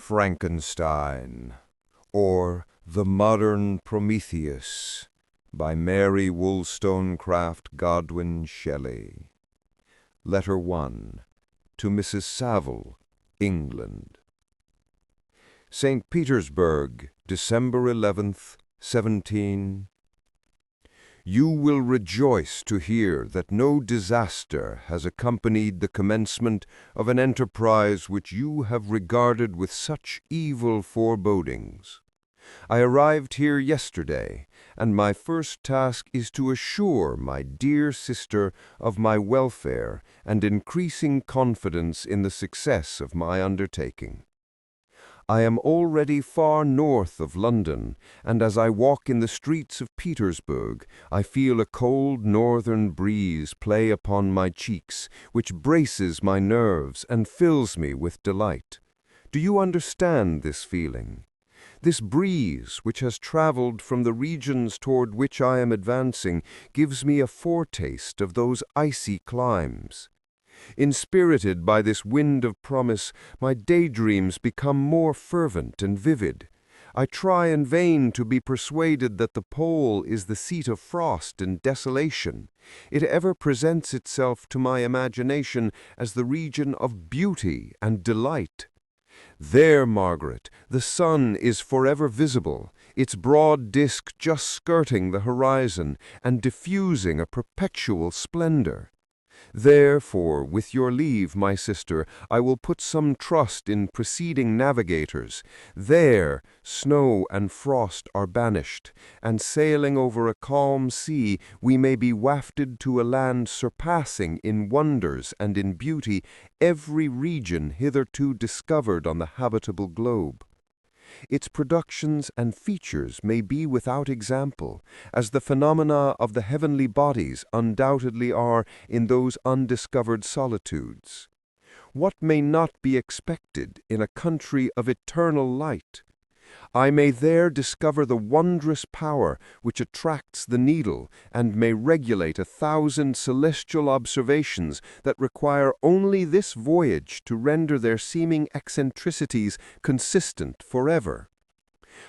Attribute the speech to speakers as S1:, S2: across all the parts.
S1: Frankenstein, or The Modern Prometheus, by Mary Wollstonecraft Godwin Shelley. Letter 1. To Mrs. Saville, England. St. Petersburg, December 11th, 17. You will rejoice to hear that no disaster has accompanied the commencement of an enterprise which you have regarded with such evil forebodings. I arrived here yesterday, and my first task is to assure my dear sister of my welfare and increasing confidence in the success of my undertaking. I am already far north of London, and as I walk in the streets of Petersburg, I feel a cold northern breeze play upon my cheeks, which braces my nerves and fills me with delight. Do you understand this feeling? This breeze, which has traveled from the regions toward which I am advancing, gives me a foretaste of those icy climes. Inspirited by this wind of promise, my daydreams become more fervent and vivid. I try in vain to be persuaded that the pole is the seat of frost and desolation. It ever presents itself to my imagination as the region of beauty and delight. There, Margaret, the sun is forever visible, its broad disk just skirting the horizon and diffusing a perpetual splendor. Therefore, with your leave, my sister, I will put some trust in preceding navigators. There, snow and frost are banished, and sailing over a calm sea, we may be wafted to a land surpassing in wonders and in beauty every region hitherto discovered on the habitable globe. Its productions and features may be without example, as the phenomena of the heavenly bodies undoubtedly are in those undiscovered solitudes. What may not be expected in a country of eternal light? I may there discover the wondrous power which attracts the needle, and may regulate 1,000 celestial observations that require only this voyage to render their seeming eccentricities consistent forever.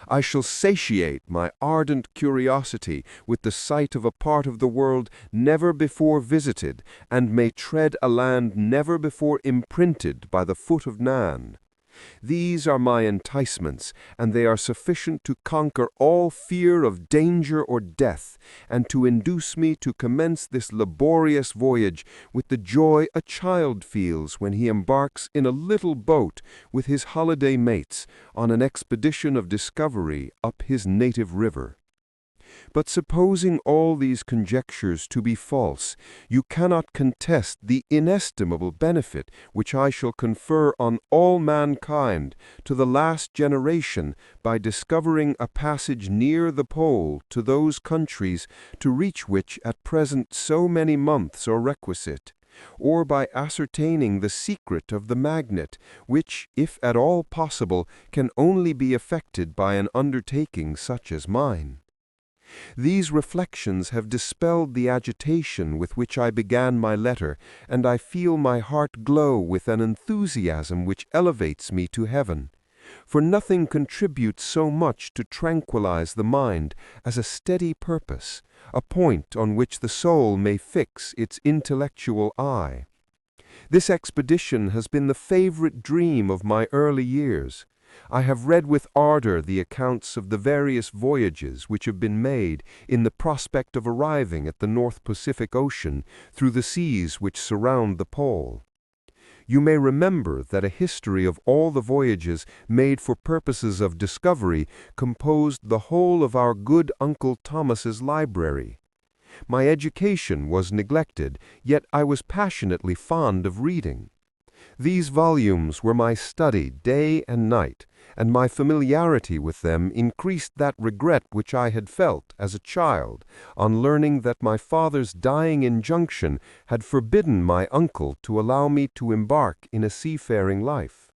S1: I shall satiate my ardent curiosity with the sight of a part of the world never before visited, and may tread a land never before imprinted by the foot of man. These are my enticements, and they are sufficient to conquer all fear of danger or death, and to induce me to commence this laborious voyage with the joy a child feels when he embarks in a little boat with his holiday mates on an expedition of discovery up his native river. But supposing all these conjectures to be false, you cannot contest the inestimable benefit which I shall confer on all mankind to the last generation by discovering a passage near the pole to those countries to reach which at present so many months are requisite, or by ascertaining the secret of the magnet, which, if at all possible, can only be effected by an undertaking such as mine. These reflections have dispelled the agitation with which I began my letter, and I feel my heart glow with an enthusiasm which elevates me to heaven. For nothing contributes so much to tranquilize the mind as a steady purpose, a point on which the soul may fix its intellectual eye. This expedition has been the favorite dream of my early years. I have read with ardor the accounts of the various voyages which have been made in the prospect of arriving at the North Pacific Ocean through the seas which surround the pole. You may remember that a history of all the voyages made for purposes of discovery composed the whole of our good Uncle Thomas's library. My education was neglected, yet I was passionately fond of reading. These volumes were my study day and night, and my familiarity with them increased that regret which I had felt as a child on learning that my father's dying injunction had forbidden my uncle to allow me to embark in a seafaring life.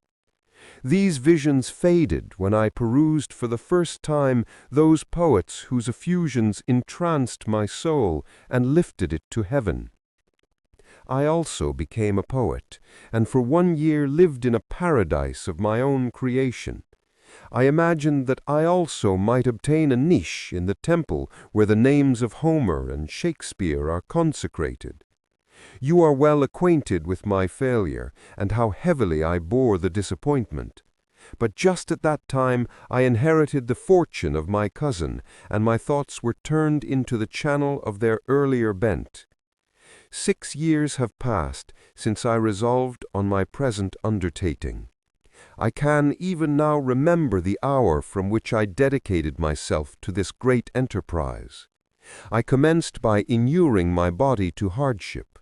S1: These visions faded when I perused for the first time those poets whose effusions entranced my soul and lifted it to heaven.
S2: I also became a poet, and for 1 year lived in a paradise of my own creation. I imagined that I also might obtain a niche in the temple where the names of Homer and Shakespeare are consecrated. You are well acquainted with my failure, and how heavily I bore the disappointment. But just at that time I inherited the fortune of my cousin, and my thoughts were turned into the channel of their earlier bent. 6 years have passed since I resolved on my present undertaking. I can even now remember the hour from which I dedicated myself to this great enterprise. I commenced by inuring my body to hardship.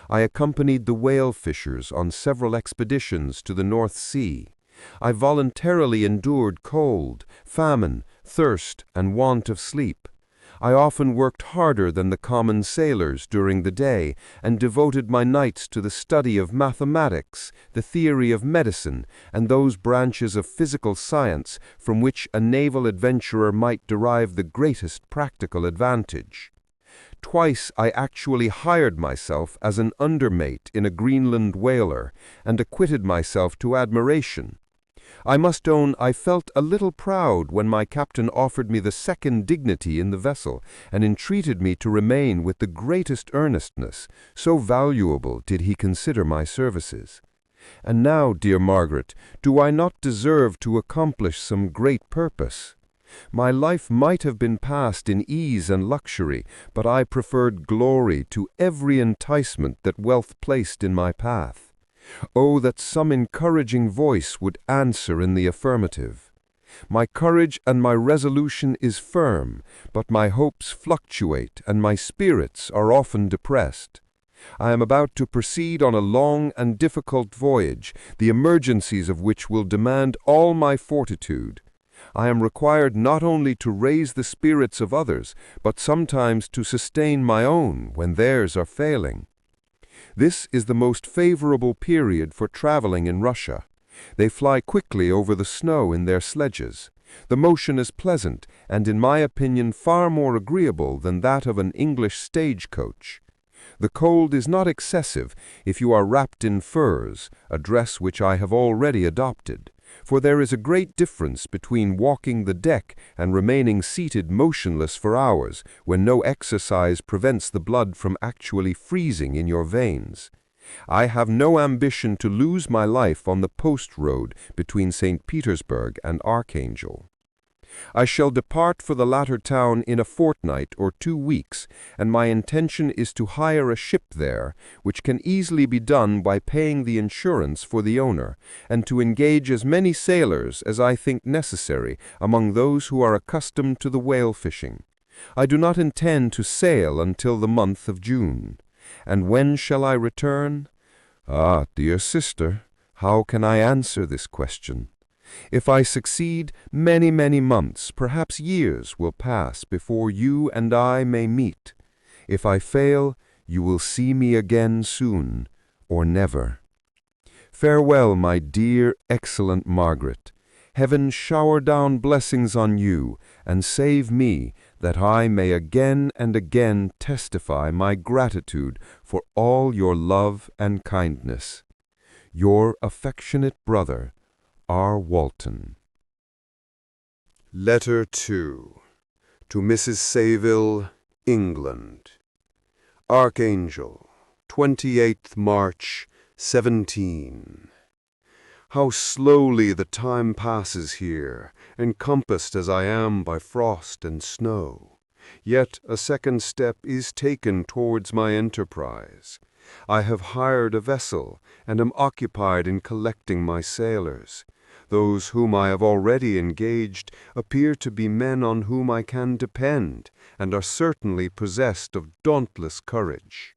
S2: I accompanied the whale fishers on several expeditions to the North Sea. I voluntarily endured cold, famine, thirst, and want of sleep. I often worked harder than the common sailors during the day, and devoted my nights to the study of mathematics, the theory of medicine, and those branches of physical science from which a naval adventurer might derive the greatest practical advantage. Twice I actually hired myself as an undermate in a Greenland whaler, and acquitted myself to admiration. I must own I felt a little proud when my captain offered me the second dignity in the vessel, and entreated me to remain with the greatest earnestness, so valuable did he consider my services. And now, dear Margaret, do I not deserve to accomplish some great purpose? My life might have been passed in ease and luxury, but I preferred glory to every enticement that wealth placed in my path. Oh, that some encouraging voice would answer in the affirmative. My courage and my resolution is firm, but my hopes fluctuate and my spirits are often depressed. I am about to proceed on a long and difficult voyage, the emergencies of which will demand all my fortitude. I am required not only to raise the spirits of others, but sometimes to sustain my own when theirs are failing. This is the most favorable period for traveling in Russia. They fly quickly over the snow in their sledges. The motion is pleasant, and in my opinion far more agreeable than that of an English stagecoach. The cold is not excessive if you are wrapped in furs, a dress which I have already adopted, for there is a great difference between walking the deck and remaining seated motionless for hours, when no exercise prevents the blood from actually freezing in your veins. I have no ambition to lose my life on the post road between St. Petersburg and Archangel. I shall depart for the latter town in a fortnight or 2 weeks, and my intention is to hire a ship there, which can easily be done by paying the insurance for the owner, and to engage as many sailors as I think necessary among those who are accustomed to the whale fishing. I do not intend to sail until the month of June. And when shall I return? Ah, dear sister, how can I answer this question? If I succeed, many, many months, perhaps years, will pass before you and I may meet. If I fail, you will see me again soon, or never. Farewell, my dear, excellent Margaret. Heaven shower down blessings on you, and save me, that I may again and again testify my gratitude for all your love and kindness. Your affectionate brother, R. Walton.
S1: Letter 2. To Mrs. Sayville, England. Archangel, 28th March, 17. How slowly the time passes here, encompassed as I am by frost and snow. Yet a second step is taken towards my enterprise. I have hired a vessel, and am occupied in collecting my sailors. Those whom I have already engaged appear to be men on whom I can depend, and are certainly possessed of dauntless courage.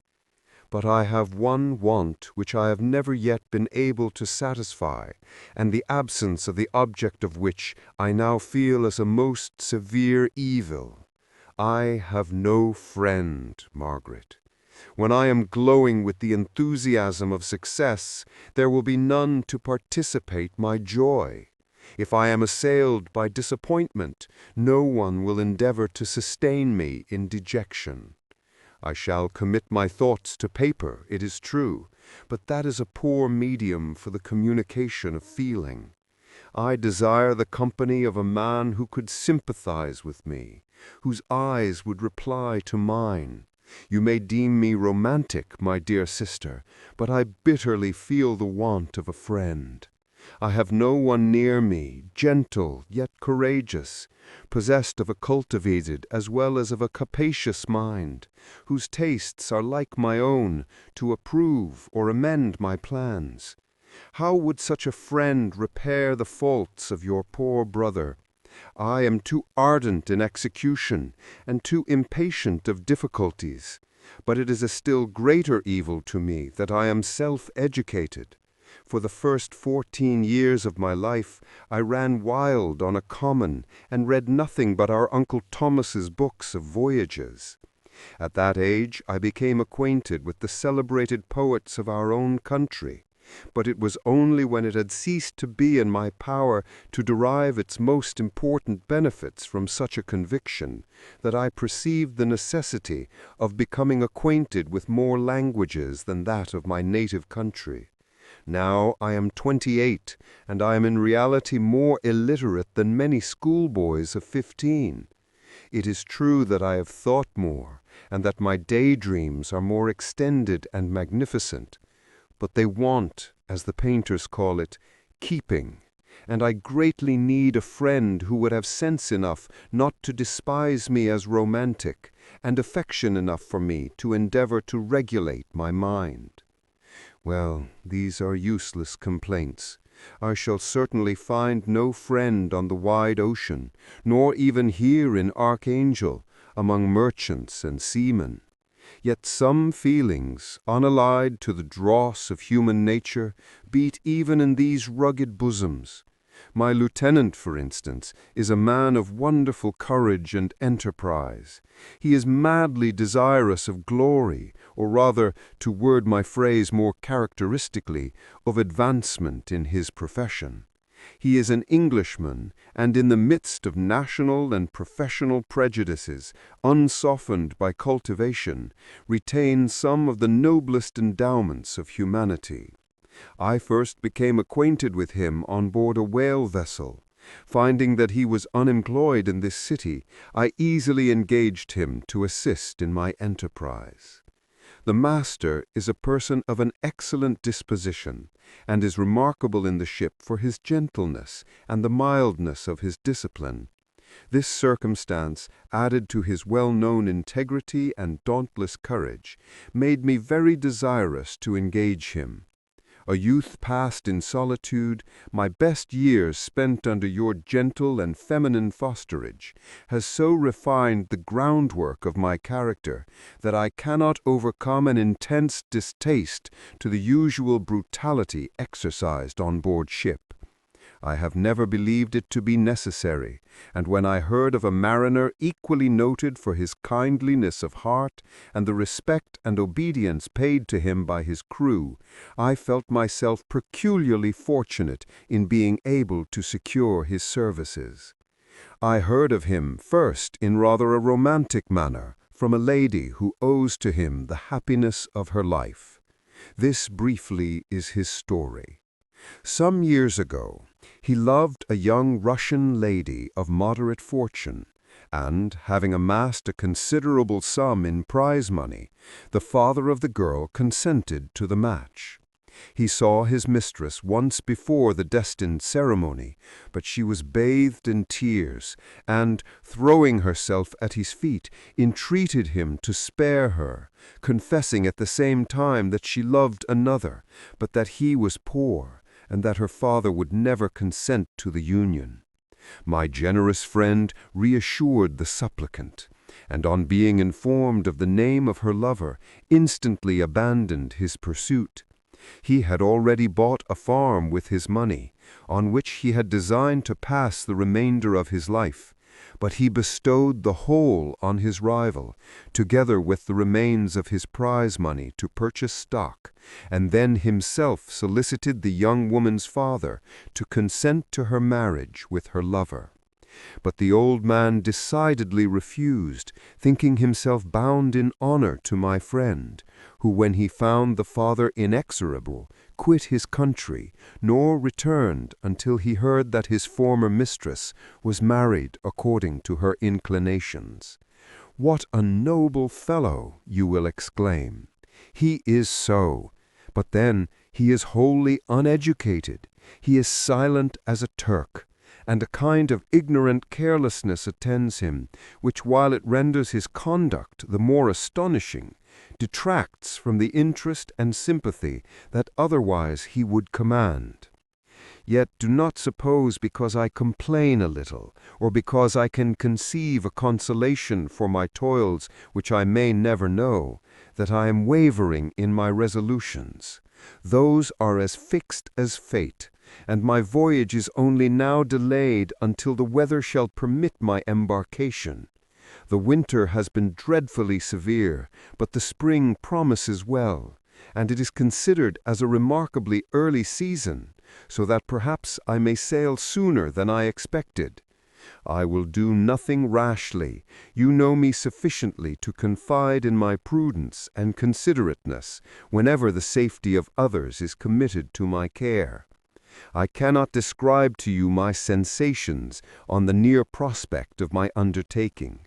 S1: But I have one want which I have never yet been able to satisfy, and the absence of the object of which I now feel as a most severe evil. I have no friend, Margaret. When I am glowing with the enthusiasm of success, there will be none to participate my joy. If I am assailed by disappointment, no one will endeavor to sustain me in dejection.
S2: I shall commit my thoughts to paper, it is true, but that is a poor medium for the communication of feeling. I desire the company of a man who could sympathize with me, whose eyes would reply to mine. You may deem me romantic, my dear sister, but I bitterly feel the want of a friend. I have no one near me, gentle yet courageous, possessed of a cultivated as well as of a capacious mind, whose tastes are like my own, to approve or amend my plans. How would such a friend repair the faults of your poor brother? I am too ardent in execution, and too impatient of difficulties. But it is a still greater evil to me that I am self-educated. For the first 14 years of my life I ran wild on a common, and read nothing but our Uncle Thomas's books of voyages. At that age I became acquainted with the celebrated poets of our own country. But it was only when it had ceased to be in my power to derive its most important benefits from such a conviction that I perceived the necessity of becoming acquainted with more languages than that of my native country. Now I am 28, and I am in reality more illiterate than many schoolboys of 15. It is true that I have thought more, and that my daydreams are more extended and magnificent, but they want, as the painters call it, keeping, and I greatly need a friend who would have sense enough not to despise me as romantic, and affection enough for me to endeavor to regulate my mind. Well, these are useless complaints. I shall certainly find no friend on the wide ocean, nor even here in Archangel, among merchants and seamen. Yet some feelings, unallied to the dross of human nature, beat even in these rugged bosoms. My lieutenant, for instance, is a man of wonderful courage and enterprise. He is madly desirous of glory, or rather, to word my phrase more characteristically, of advancement in his profession. He is an Englishman, and in the midst of national and professional prejudices, unsoftened by cultivation, retains some of the noblest endowments of humanity. I first became acquainted with him on board a whale vessel. Finding that he was unemployed in this city, I easily engaged him to assist in my enterprise. The master is a person of an excellent disposition, and is remarkable in the ship for his gentleness and the mildness of his discipline. This circumstance, added to his well-known integrity and dauntless courage, made me very desirous to engage him. A youth passed in solitude, my best years spent under your gentle and feminine fosterage, has so refined the groundwork of my character that I cannot overcome an intense distaste to the usual brutality exercised on board ship. I have never believed it to be necessary, and when I heard of a mariner equally noted for his kindliness of heart and the respect and obedience paid to him by his crew, I felt myself peculiarly fortunate in being able to secure his services. I heard of him first in rather a romantic manner, from a lady who owes to him the happiness of her life. This briefly is his story. Some years ago, he loved a young Russian lady of moderate fortune, and, having amassed a considerable sum in prize money, the father of the girl consented to the match. He saw his mistress once before the destined ceremony, but she was bathed in tears, and, throwing herself at his feet, entreated him to spare her, confessing at the same time that she loved another, but that he was poor, and that her father would never consent to the union. My generous friend reassured the supplicant, and on being informed of the name of her lover, instantly abandoned his pursuit. He had already bought a farm with his money, on which he had designed to pass the remainder of his life, but he bestowed the whole on his rival, together with the remains of his prize money to purchase stock, and then himself solicited the young woman's father to consent to her marriage with her lover. But the old man decidedly refused, thinking himself bound in honor to my friend, who, when he found the father inexorable, quit his country, nor returned until he heard that his former mistress was married according to her inclinations. What a noble fellow, you will exclaim. He is so, but then he is wholly uneducated. He is silent as a Turk, and a kind of ignorant carelessness attends him, which, while it renders his conduct the more astonishing, detracts from the interest and sympathy that otherwise he would command. Yet do not suppose because I complain a little, or because I can conceive a consolation for my toils which I may never know, that I am wavering in my resolutions. Those are as fixed as fate, and my voyage is only now delayed until the weather shall permit my embarkation. The winter has been dreadfully severe, but the spring promises well, and it is considered as a remarkably early season, so that perhaps I may sail sooner than I expected. I will do nothing rashly. You know me sufficiently to confide in my prudence and considerateness whenever the safety of others is committed to my care. I cannot describe to you my sensations on the near prospect of my undertaking.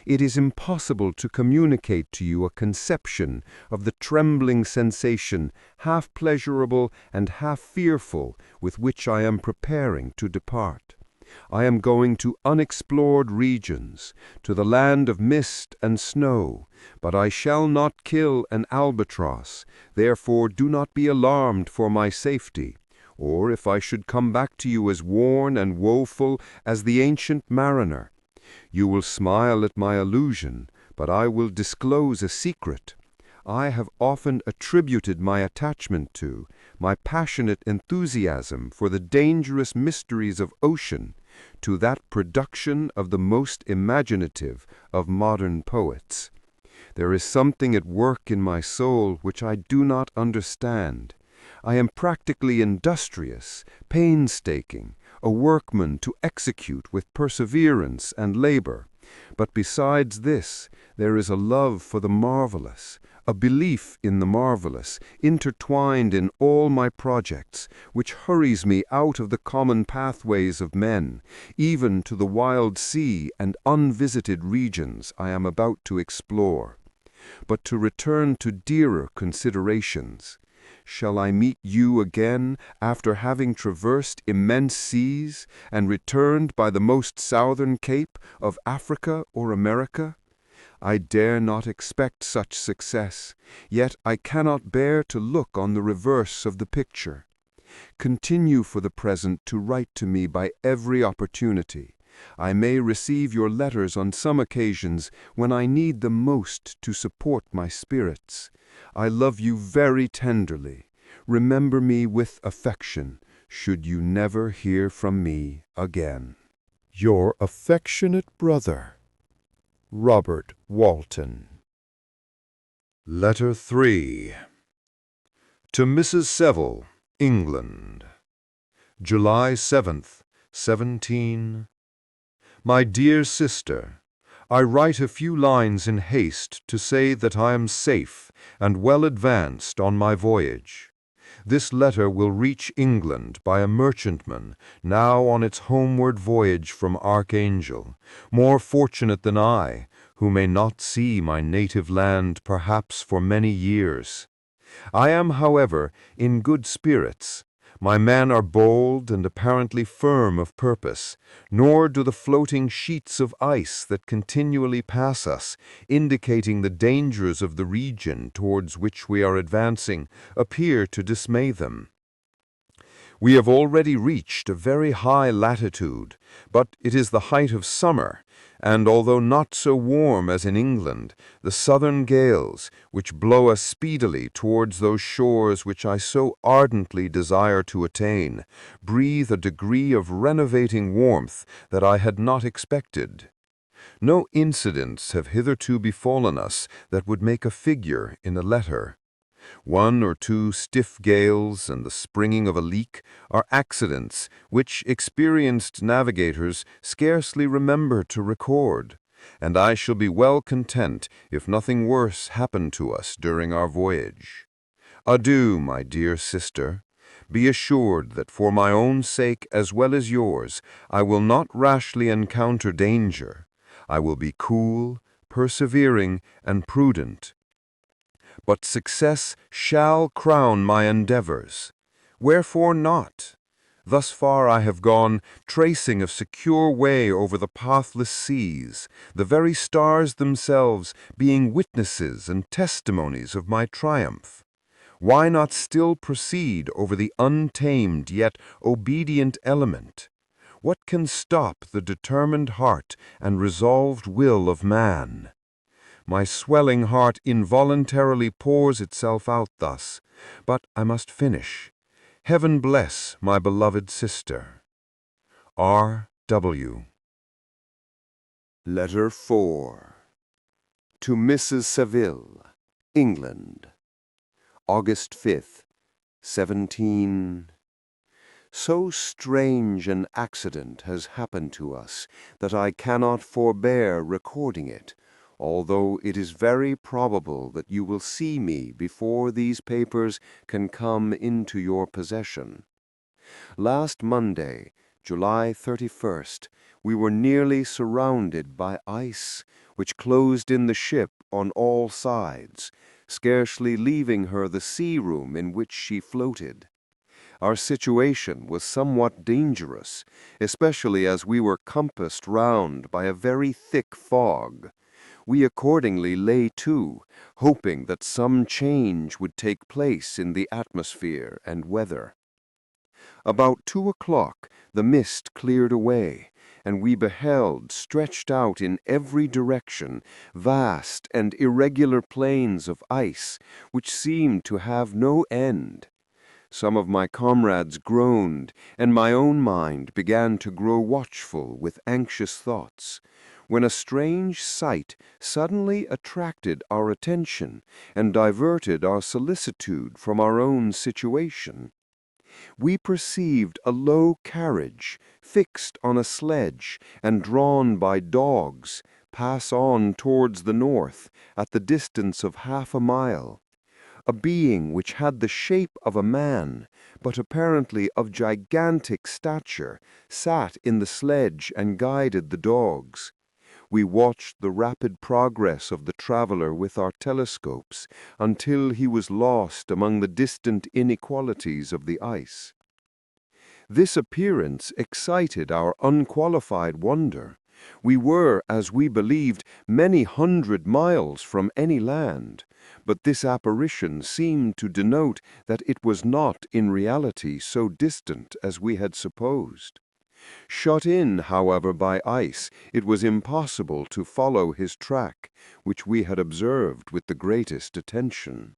S2: It is impossible to communicate to you a conception of the trembling sensation, half pleasurable and half fearful, with which I am preparing to depart. I am going to unexplored regions, to the land of mist and snow, but I shall not kill an albatross, therefore do not be alarmed for my safety. Or if I should come back to you as worn and woeful as the ancient mariner, you will smile at my allusion, but I will disclose a secret. I have often attributed my attachment to, my passionate enthusiasm for the dangerous mysteries of ocean, to that production of the most imaginative of modern poets. There is something at work in my soul which I do not understand. I am practically industrious, painstaking, a workman to execute with perseverance and labor. But besides this, there is a love for the marvelous, a belief in the marvelous, intertwined in all my projects, which hurries me out of the common pathways of men, even to the wild sea and unvisited regions I am about to explore. But to return to dearer considerations, shall I meet you again after having traversed immense seas and returned by the most southern cape of Africa or America? I dare not expect such success, yet I cannot bear to look on the reverse of the picture. Continue for the present to write to me by every opportunity. I may receive your letters on some occasions when I need them most to support my spirits. I love you very tenderly. Remember me with affection, should you never hear from me again. Your affectionate brother, Robert Walton.
S1: Letter 3. To Mrs. Seville, England. July 7th, 17. My dear sister, I write a few lines in haste to say that I am safe and well advanced on my voyage. This letter will reach England by a merchantman now on its homeward voyage from Archangel, more fortunate than I, who may not see my native land perhaps for many years. I am, however, in good spirits. My men are bold and apparently firm of purpose, nor do the floating sheets of ice that continually pass us, indicating the dangers of the region towards which we are advancing, appear to dismay them. We have already reached a very high latitude, but it is the height of summer, and although not so warm as in England, the southern gales, which blow us speedily towards those shores which I so ardently desire to attain, breathe a degree of renovating warmth that I had not expected. No incidents have hitherto befallen us that would make a figure in a letter.
S2: 1 or 2 stiff gales and the springing of a leak are accidents which experienced navigators scarcely remember to record, and I shall be well content if nothing worse happen to us during our voyage. Adieu, my dear sister. Be assured that for my own sake as well as yours, I will not rashly encounter danger. I will be cool, persevering, and prudent. But success shall crown my endeavors. Wherefore not? Thus far I have gone, tracing a secure way over the pathless seas, the very stars themselves being witnesses and testimonies of my triumph. Why not still proceed over the untamed yet obedient element? What can stop the determined heart and resolved will of man? My swelling heart involuntarily pours itself out thus, but I must finish. Heaven bless my beloved sister. R.W.
S1: Letter 4. To Mrs. Saville, England. August 5th, 17... So strange an accident has happened to us that I cannot forbear recording it, although it is very probable that you will see me before these papers can come into your possession. Last Monday, July 31st, we were nearly surrounded by ice, which closed in the ship on all sides, scarcely leaving her the sea-room in which she floated. Our situation was somewhat dangerous, especially as we were compassed round by a very thick fog. We accordingly lay to, hoping that some change would take place in the atmosphere and weather. About 2 o'clock the mist cleared away, and we beheld, stretched out in every direction, vast and irregular plains of ice, which seemed to have no end. Some of my comrades groaned, and my own mind began to grow watchful with anxious thoughts, when a strange sight suddenly attracted our attention and diverted our solicitude from our own situation. We perceived a low carriage, fixed on a sledge and drawn by dogs, pass on towards the north at the distance of half a mile. A being which had the shape of a man, but apparently of gigantic stature, sat in the sledge and guided the dogs. We watched the rapid progress of the traveler with our telescopes until he was lost among the distant inequalities of the ice. This appearance excited our unqualified wonder. We were, as we believed, many 100 miles from any land, but this apparition seemed to denote that it was not in reality so distant as we had supposed. Shut in, however, by ice, it was impossible to follow his track, which we had observed with the greatest attention.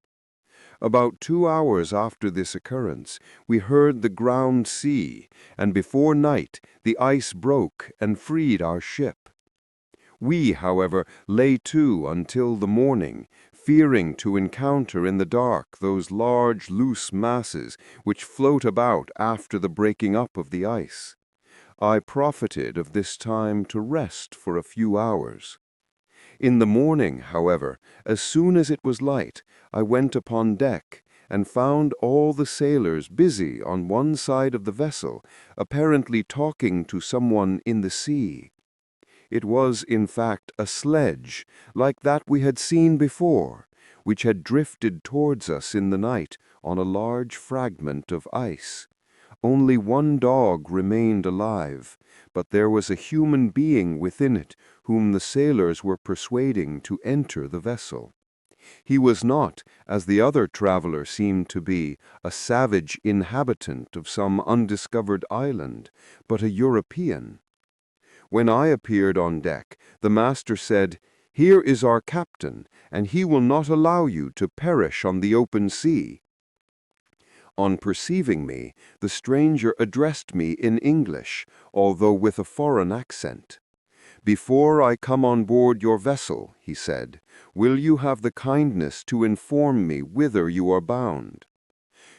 S1: About 2 hours after this occurrence, we heard the ground sea, and before night the ice broke and freed our ship. We, however, lay to until the morning, fearing to encounter in the dark those large loose masses which float about after the breaking up of the ice. I profited of this time to rest for a few hours. In the morning, however, as soon as it was light, I went upon deck, and found all the sailors busy on one side of the vessel, apparently talking to someone in the sea. It was, in fact, a sledge, like that we had seen before, which had drifted towards us in the night on a large fragment of ice. Only one dog remained alive, but there was a human being within it whom the sailors were persuading to enter the vessel. He was not, as the other traveler seemed to be, a savage inhabitant of some undiscovered island, but a European. When I appeared on deck, the master said, "Here is our captain, and he will not allow you to perish on the open sea." On perceiving me, the stranger addressed me in English, although with a foreign accent.
S2: "Before I come on board your vessel," he said, "will you have the kindness to inform me whither you are bound?"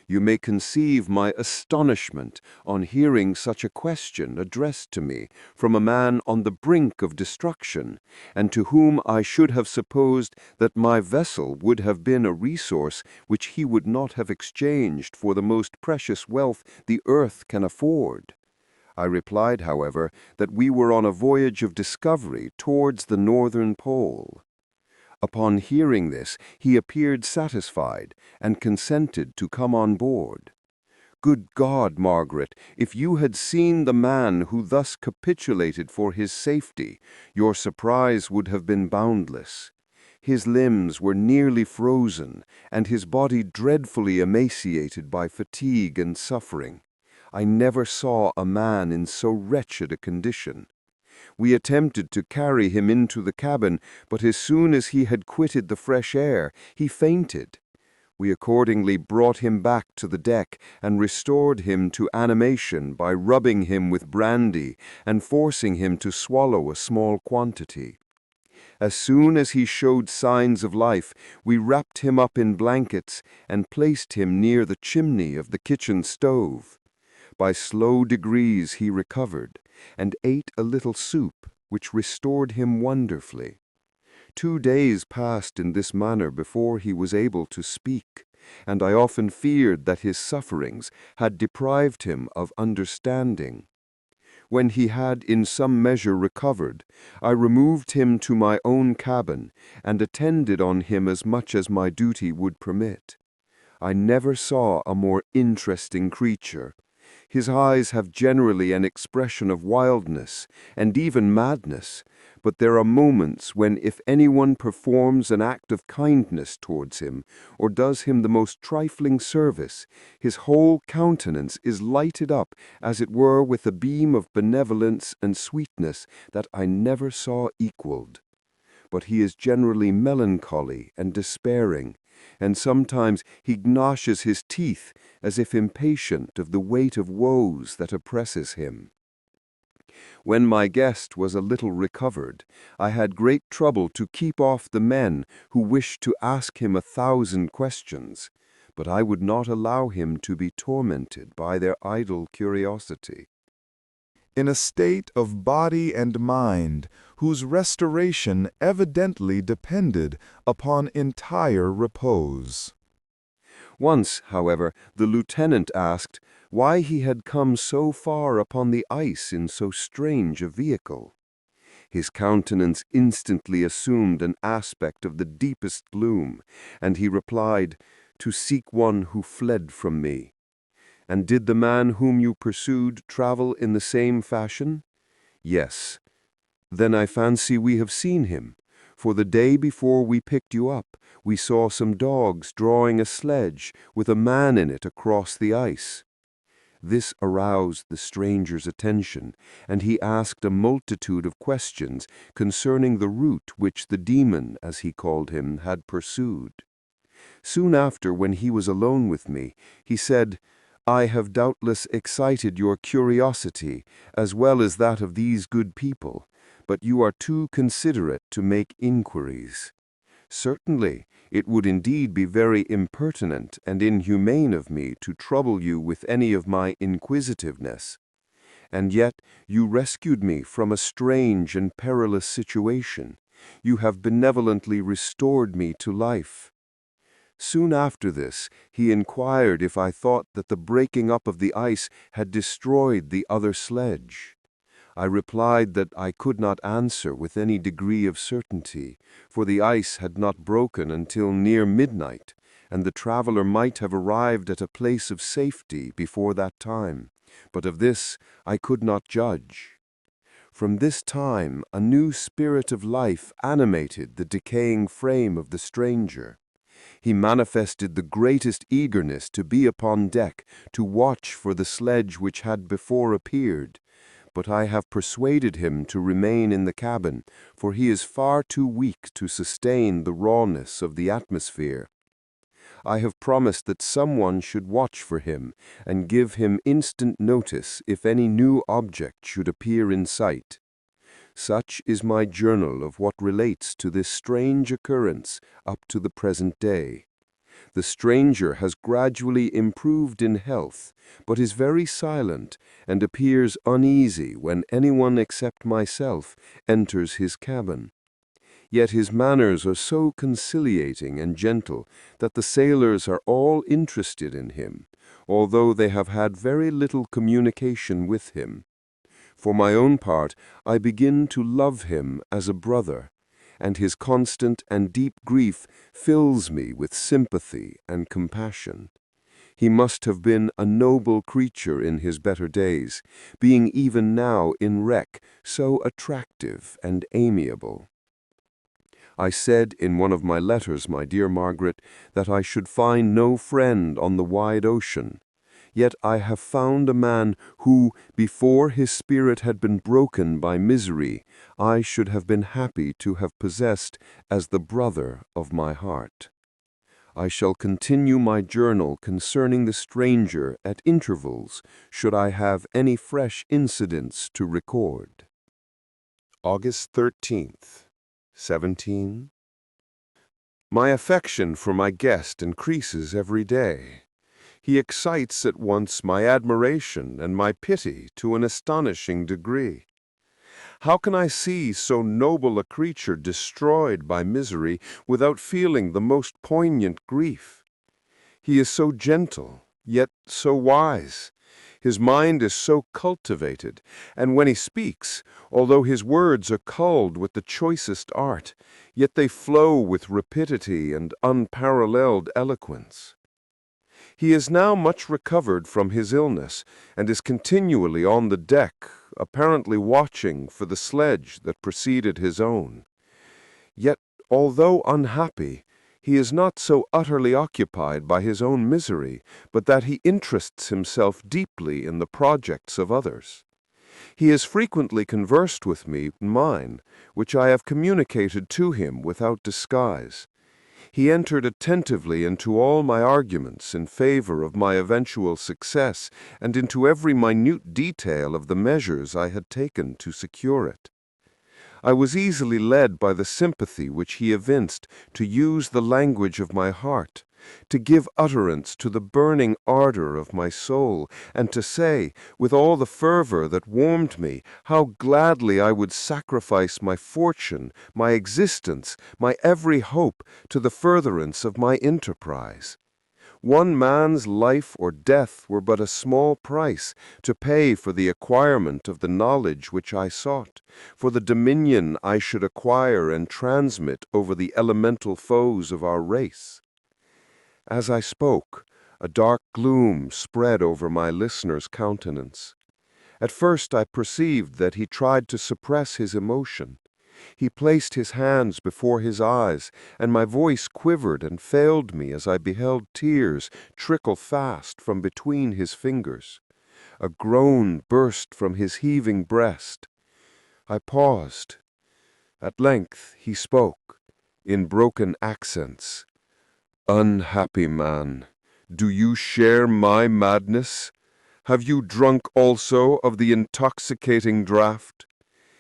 S2: You may conceive my astonishment on hearing such a question addressed to me from a man on the brink of destruction, and to whom I should have supposed that my vessel would have been a resource which he would not have exchanged for the most precious wealth the earth can afford. I replied, however, that we were on a voyage of discovery towards the northern pole. Upon hearing this, he appeared satisfied, and consented to come on board. Good God, Margaret, if you had seen the man who thus capitulated for his safety, your surprise would have been boundless. His limbs were nearly frozen, and his body dreadfully emaciated by fatigue and suffering. I never saw a man in so wretched a condition. We attempted to carry him into the cabin, but as soon as he had quitted the fresh air, he fainted. We accordingly brought him back to the deck and restored him to animation by rubbing him with brandy and forcing him to swallow a small quantity. As soon as he showed signs of life, we wrapped him up in blankets and placed him near the chimney of the kitchen stove. By slow degrees he recovered, and ate a little soup, which restored him wonderfully. 2 days passed in this manner before he was able to speak, and I often feared that his sufferings had deprived him of understanding. When he had in some measure recovered, I removed him to my own cabin, and attended on him as much as my duty would permit. I never saw a more interesting creature. His eyes have generally an expression of wildness, and even madness, but there are moments when if anyone performs an act of kindness towards him, or does him the most trifling service, his whole countenance is lighted up as it were with a beam of benevolence and sweetness that I never saw equaled. But he is generally melancholy and despairing, and sometimes he gnashes his teeth as if impatient of the weight of woes that oppresses him. When my guest was a little recovered, I had great trouble to keep off the men who wished to ask him 1,000 questions, but I would not allow him to be tormented by their idle curiosity.
S3: In a state of body and mind whose restoration evidently depended upon entire repose.
S2: Once, however, the lieutenant asked why he had come so far upon the ice in so strange a vehicle. His countenance instantly assumed an aspect of the deepest gloom, and he replied, "To seek one who fled from me." "And did the man whom you pursued travel in the same fashion?" "Yes." "Then I fancy we have seen him, for the day before we picked you up, we saw some dogs drawing a sledge with a man in it across the ice." This aroused the stranger's attention, and he asked a multitude of questions concerning the route which the demon, as he called him, had pursued. Soon after, when he was alone with me, he said, "I have doubtless excited your curiosity, as well as that of these good people, but you are too considerate to make inquiries. Certainly, it would indeed be very impertinent and inhumane of me to trouble you with any of my inquisitiveness. And yet you rescued me from a strange and perilous situation. You have benevolently restored me to life." Soon after this, he inquired if I thought that the breaking up of the ice had destroyed the other sledge. I replied that I could not answer with any degree of certainty, for the ice had not broken until near midnight, and the traveler might have arrived at a place of safety before that time, but of this I could not judge. From this time a new spirit of life animated the decaying frame of the stranger. He manifested the greatest eagerness to be upon deck to watch for the sledge which had before appeared, but I have persuaded him to remain in the cabin, for he is far too weak to sustain the rawness of the atmosphere. I have promised that someone should watch for him and give him instant notice if any new object should appear in sight. Such is my journal of what relates to this strange occurrence up to the present day. The stranger has gradually improved in health, but is very silent and appears uneasy when anyone except myself enters his cabin. Yet his manners are so conciliating and gentle that the sailors are all interested in him, although they have had very little communication with him. For my own part, I begin to love him as a brother, and his constant and deep grief fills me with sympathy and compassion. He must have been a noble creature in his better days, being even now in wreck so attractive and amiable. I said in one of my letters, my dear Margaret, that I should find no friend on the wide ocean. Yet I have found a man who, before his spirit had been broken by misery, I should have been happy to have possessed as the brother of my heart. I shall continue my journal concerning the stranger at intervals, should I have any fresh incidents to record. August 13th, 17. My affection for my guest increases every day. He excites at once my admiration and my pity to an astonishing degree. How can I see so noble a creature destroyed by misery without feeling the most poignant grief? He is so gentle, yet so wise. His mind is so cultivated, and when he speaks, although his words are culled with the choicest art, yet they flow with rapidity and unparalleled eloquence. He is now much recovered from his illness, and is continually on the deck, apparently watching for the sledge that preceded his own. Yet, although unhappy, he is not so utterly occupied by his own misery, but that he interests himself deeply in the projects of others. He has frequently conversed with me in mine, which I have communicated to him without disguise. He entered attentively into all my arguments in favor of my eventual success, and into every minute detail of the measures I had taken to secure it. I was easily led by the sympathy which he evinced to use the language of my heart, to give utterance to the burning ardor of my soul, and to say, with all the fervor that warmed me, how gladly I would sacrifice my fortune, my existence, my every hope, to the furtherance of my enterprise. One man's life or death were but a small price to pay for the acquirement of the knowledge which I sought, for the dominion I should acquire and transmit over the elemental foes of our race. As I spoke, a dark gloom spread over my listener's countenance. At first I perceived that he tried to suppress his emotion. He placed his hands before his eyes, and my voice quivered and failed me as I beheld tears trickle fast from between his fingers. A groan burst from his heaving breast. I paused. At length he spoke, in broken accents. "Unhappy man, do you share my madness? Have you drunk also of the intoxicating draught?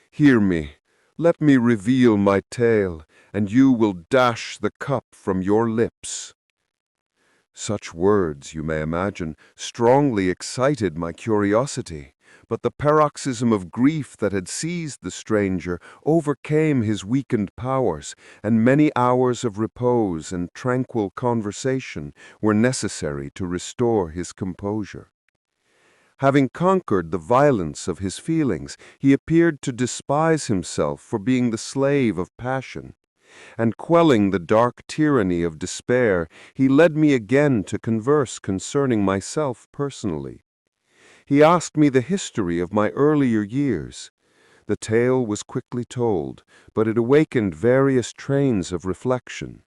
S2: Hear me. Let me reveal my tale, and you will dash the cup from your lips." Such words, you may imagine, strongly excited my curiosity, but the paroxysm of grief that had seized the stranger overcame his weakened powers, and many hours of repose and tranquil conversation were necessary to restore his composure. Having conquered the violence of his feelings, he appeared to despise himself for being the slave of passion, and quelling the dark tyranny of despair, he led me again to converse concerning myself personally. He asked me the history of my earlier years. The tale was quickly told, but it awakened various trains of reflection.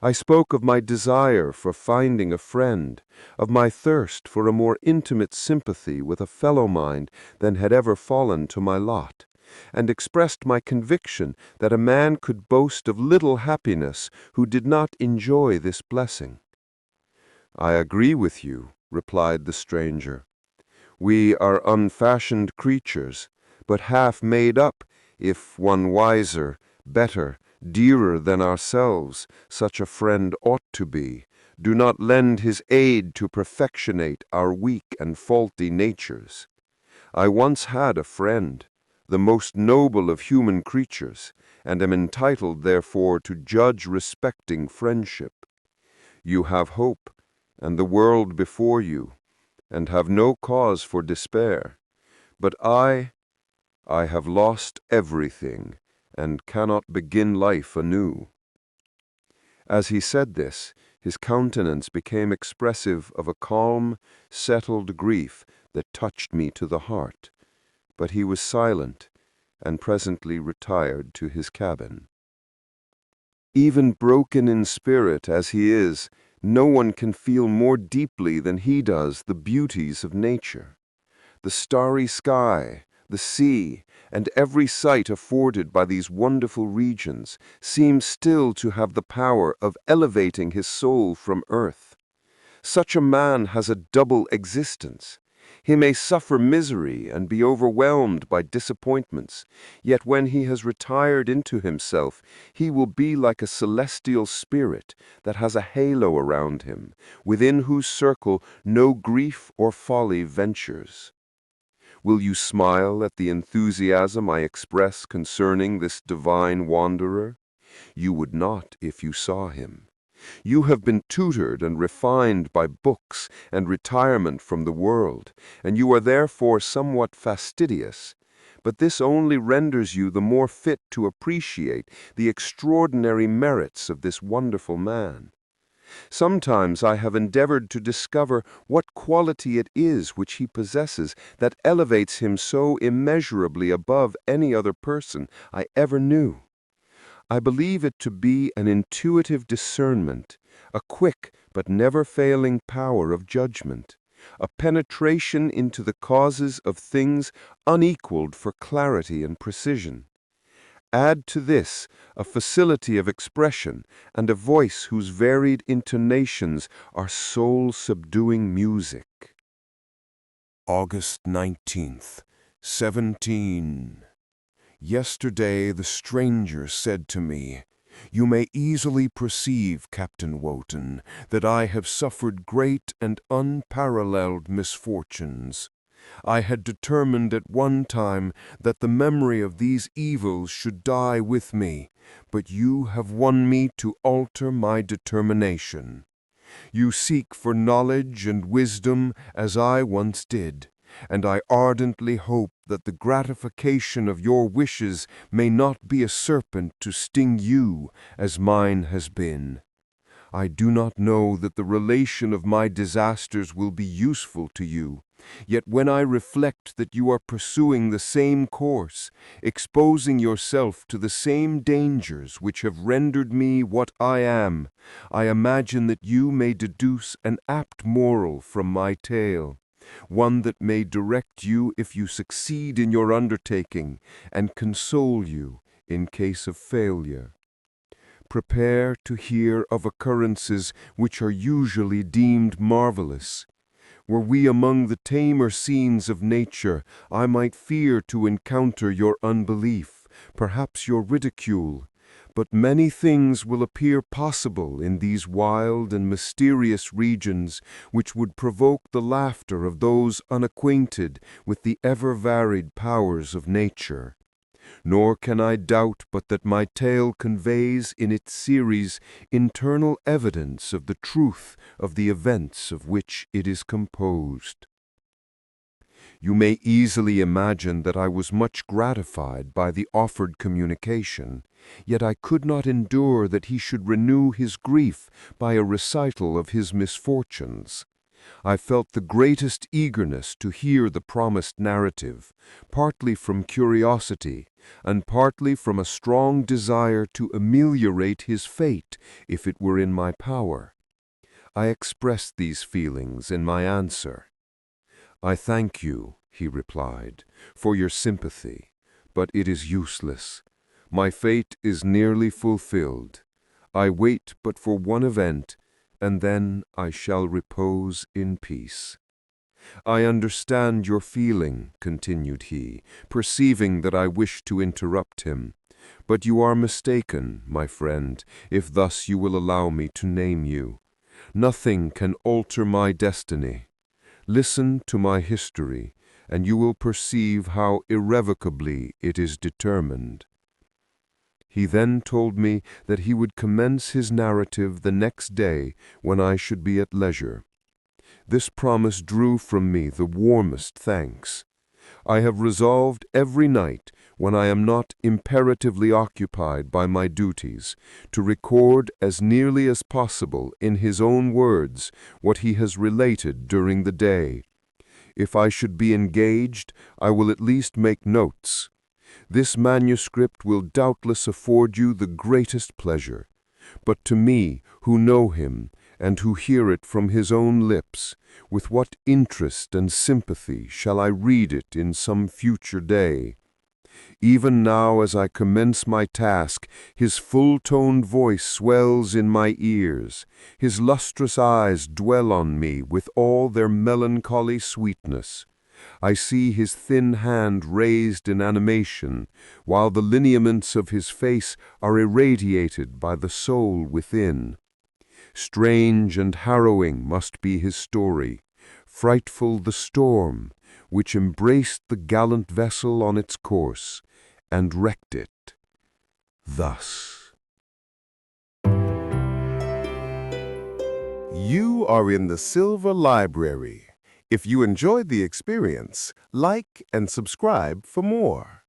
S2: I spoke of my desire for finding a friend, of my thirst for a more intimate sympathy with a fellow mind than had ever fallen to my lot, and expressed my conviction that a man could boast of little happiness who did not enjoy this blessing. "I agree with you," replied the stranger. "We are unfashioned creatures, but half made up, If one wiser, better, dearer than ourselves, such a friend ought to be, do not lend his aid to perfectionate our weak and faulty natures. I once had a friend, the most noble of human creatures, and am entitled, therefore, to judge respecting friendship. You have hope, and the world before you, and have no cause for despair. But I have lost everything, and cannot begin life anew. As he said this, his countenance became expressive of a calm, settled grief that touched me to the heart. But he was silent, and presently retired to his cabin. Even broken in spirit as he is, no one can feel more deeply than he does the beauties of nature. The starry sky, the sea, and every sight afforded by these wonderful regions seems still to have the power of elevating his soul from earth. Such a man has a double existence. He may suffer misery and be overwhelmed by disappointments, yet when he has retired into himself, he will be like a celestial spirit that has a halo around him, within whose circle no grief or folly ventures. Will you smile at the enthusiasm I express concerning this divine wanderer? You would not if you saw him. You have been tutored and refined by books and retirement from the world, and you are therefore somewhat fastidious. But this only renders you the more fit to appreciate the extraordinary merits of this wonderful man. Sometimes I have endeavored to discover what quality it is which he possesses that elevates him so immeasurably above any other person I ever knew. I believe it to be an intuitive discernment, a quick but never-failing power of judgment, a penetration into the causes of things unequaled for clarity and precision. Add to this a facility of expression and a voice whose varied intonations are soul-subduing music.
S4: August 19th, 17. Yesterday the stranger said to me, "You may easily perceive, Captain Wotan, that I have suffered great and unparalleled misfortunes. I had determined at one time that the memory of these evils should die with me, but you have won me to alter my determination. You seek for knowledge and wisdom as I once did, and I ardently hope that the gratification of your wishes may not be a serpent to sting you as mine has been. I do not know that the relation of my disasters will be useful to you, yet when I reflect that you are pursuing the same course, exposing yourself to the same dangers which have rendered me what I am, I imagine that you may deduce an apt moral from my tale, one that may direct you if you succeed in your undertaking, and console you in case of failure. Prepare to hear of occurrences which are usually deemed marvelous. Were we among the tamer scenes of nature, I might fear to encounter your unbelief, perhaps your ridicule. But many things will appear possible in these wild and mysterious regions which would provoke the laughter of those unacquainted with the ever-varied powers of nature. Nor can I doubt but that my tale conveys in its series internal evidence of the truth of the events of which it is composed. You may easily imagine that I was much gratified by the offered communication, yet I could not endure that he should renew his grief by a recital of his misfortunes. I felt the greatest eagerness to hear the promised narrative, partly from curiosity, and partly from a strong desire to ameliorate his fate if it were in my power. I expressed these feelings in my answer. "I thank you," he replied, "for your sympathy, but it is useless. My fate is nearly fulfilled. I wait but for one event, and then I shall repose in peace."
S2: I understand your feeling," continued he, perceiving that I wished to interrupt him. "But you are mistaken, my friend, if thus you will allow me to name you. Nothing can alter my destiny. Listen to my history, and you will perceive how irrevocably it is determined." He then told me that he would commence his narrative the next day when I should be at leisure. This promise drew from me the warmest thanks. I have resolved every night, when I am not imperatively occupied by my duties, to record as nearly as possible in his own words what he has related during the day. If I should be engaged, I will at least make notes. This manuscript will doubtless afford you the greatest pleasure. But to me, who know him, and who hear it from his own lips, with what interest and sympathy shall I read it in some future day? Even now, as I commence my task, his full-toned voice swells in my ears, his lustrous eyes dwell on me with all their melancholy sweetness. I see his thin hand raised in animation, while the lineaments of his face are irradiated by the soul within. Strange and harrowing must be his story, frightful the storm, which embraced the gallant vessel on its course, and wrecked it thus.
S4: You are in the Silver Library. If you enjoyed the experience, like and subscribe for more.